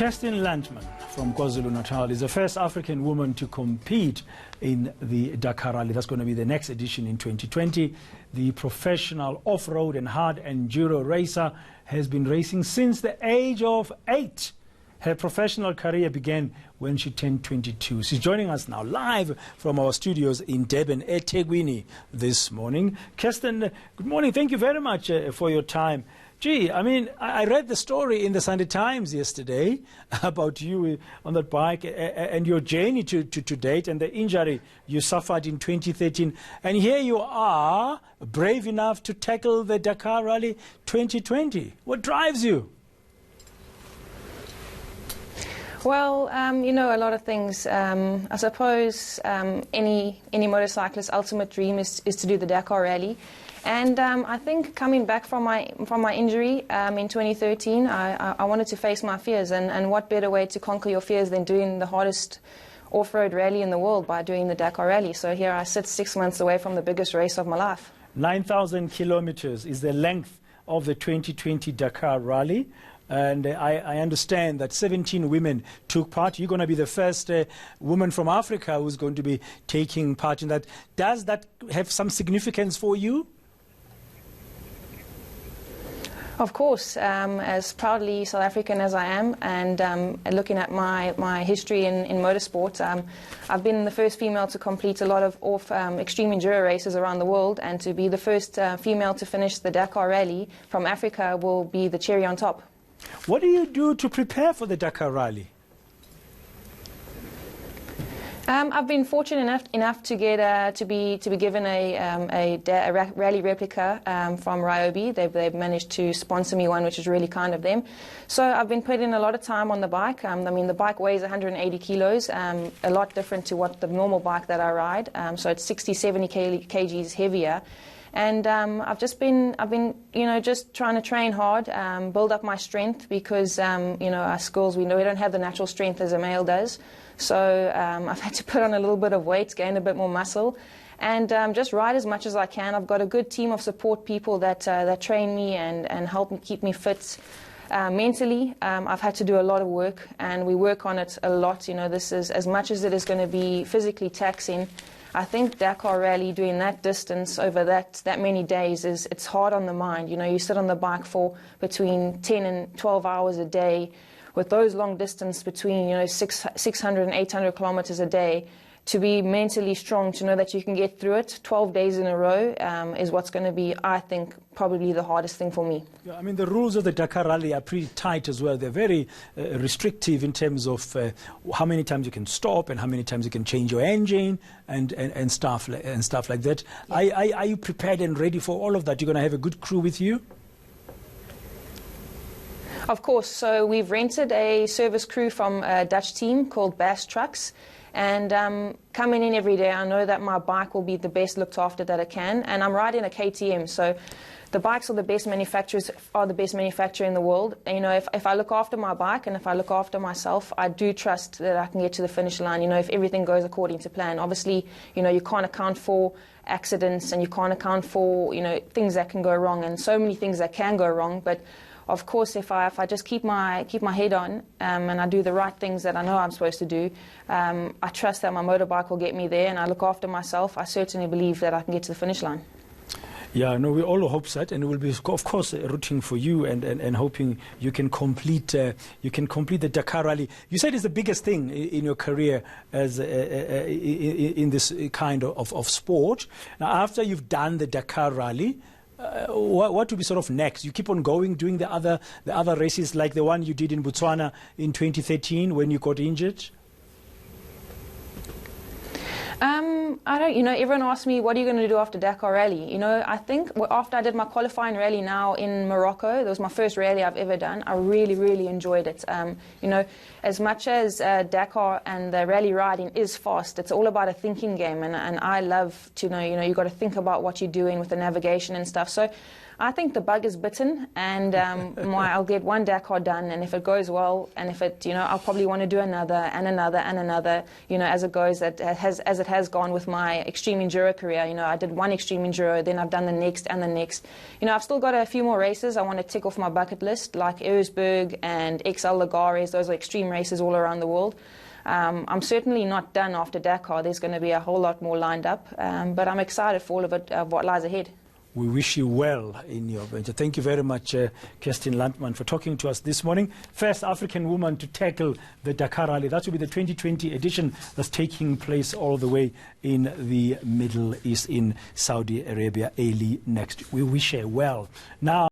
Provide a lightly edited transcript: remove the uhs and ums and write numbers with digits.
Kirsten Landman from Kwa-Zulu Natal is the first African woman to compete in the Dakar Rally. That's going to be the next edition in 2020. The professional off-road and hard enduro racer has been racing since the age of 8. Her professional career began when she turned 22. She's joining us now live from our studios in Durban, eThekwini, this morning. Kirsten, good morning. Thank you very much for your time. Gee, I mean, I read the story in the Sunday Times yesterday about you on that bike and your journey to date and the injury you suffered in 2013. And here you are, brave enough to tackle the Dakar Rally 2020. What drives you? Well, you know, a lot of things. I suppose any motorcyclist's ultimate dream is to do the Dakar Rally. And I think coming back from my injury in 2013, I wanted to face my fears. And what better way to conquer your fears than doing the hardest off-road rally in the world by doing the Dakar Rally. So here I sit 6 months away from the biggest race of my life. 9,000 kilometers is the length of the 2020 Dakar Rally. And I understand that 17 women took part. You're going to be the first woman from Africa who's going to be taking part in that. Does that have some significance for you? Of course, as proudly South African as I am, and looking at my history in motorsport, I've been the first female to complete a lot of extreme enduro races around the world, and to be the first female to finish the Dakar Rally from Africa will be the cherry on top. What do you do to prepare for the Dakar Rally? I've been fortunate enough to get to be given a rally replica from Ryobi. They've managed to sponsor me one, which is really kind of them. So I've been putting a lot of time on the bike. I mean, the bike weighs 180 kilos, a lot different to what the normal bike that I ride. So it's 60, 70 kgs heavier. And I've been, you know, just trying to train hard, build up my strength, because, you know, us girls, we don't have the natural strength as a male does. So I've had to put on a little bit of weight, gain a bit more muscle, and just ride as much as I can. I've got a good team of support people that train me and help me keep me fit. Mentally, I've had to do a lot of work, and we work on it a lot. You know, this is, as much as it is going to be physically taxing, I think Dakar Rally, doing that distance over that many days, it's hard on the mind. You know, you sit on the bike for between 10 and 12 hours a day, with those long distance between, you know, 600 and 800 kilometers a day. To be mentally strong, to know that you can get through it 12 days in a row is what's going to be, I think, probably the hardest thing for me. Yeah, I mean, the rules of the Dakar Rally are pretty tight as well. They're very restrictive in terms of how many times you can stop and how many times you can change your engine and stuff like that. Yeah. Are you prepared and ready for all of that? You're going to have a good crew with you? Of course. So we've rented a service crew from a Dutch team called Bass Trucks. And coming in every day, I know that my bike will be the best looked after that it can. And I'm riding a KTM, so the bikes are the best manufacturers, are the best manufacturer in the world. And, you know, if I look after my bike and if I look after myself, I do trust that I can get to the finish line, you know, if everything goes according to plan. Obviously, you know, you can't account for accidents, and you can't account for, you know, things that can go wrong, and so many things that can go wrong. But of course, if I just keep my head on and I do the right things that I know I'm supposed to do, I trust that my motorbike will get me there, and I look after myself. I certainly believe that I can get to the finish line. Yeah, no, we all hope that, and we'll be, of course, rooting for you and hoping you can complete the Dakar Rally. You said it's the biggest thing in your career as in this kind of sport. Now, after you've done the Dakar Rally, what will be sort of next? You keep on going, doing the other races, like the one you did in Botswana in 2013 when you got injured? I don't, you know, everyone asks me, what are you going to do after Dakar Rally? You know, I think after I did my qualifying rally now in Morocco, that was my first rally I've ever done, I really, really enjoyed it. You know, as much as Dakar and the rally riding is fast, it's all about a thinking game, and I love to know, you know, you've got to think about what you're doing with the navigation and stuff. So I think the bug is bitten, and I'll get one Dakar done, and if it goes well, and if it, I'll probably want to do another and another and another, as it goes, as it has gone with my extreme enduro career. I did one extreme enduro, then I've done the next and the next. I've still got a few more races I want to tick off my bucket list, like Eresburg and XL Lagares. Those are extreme races all around the world. I'm certainly not done after Dakar. There's going to be a whole lot more lined up, but I'm excited for all of it, what lies ahead. We wish you well in your venture. Thank you very much, Kirsten Landman, for talking to us this morning. First African woman to tackle the Dakar Rally. That will be the 2020 edition that's taking place all the way in the Middle East, in Saudi Arabia, early next week. We wish her well. Now.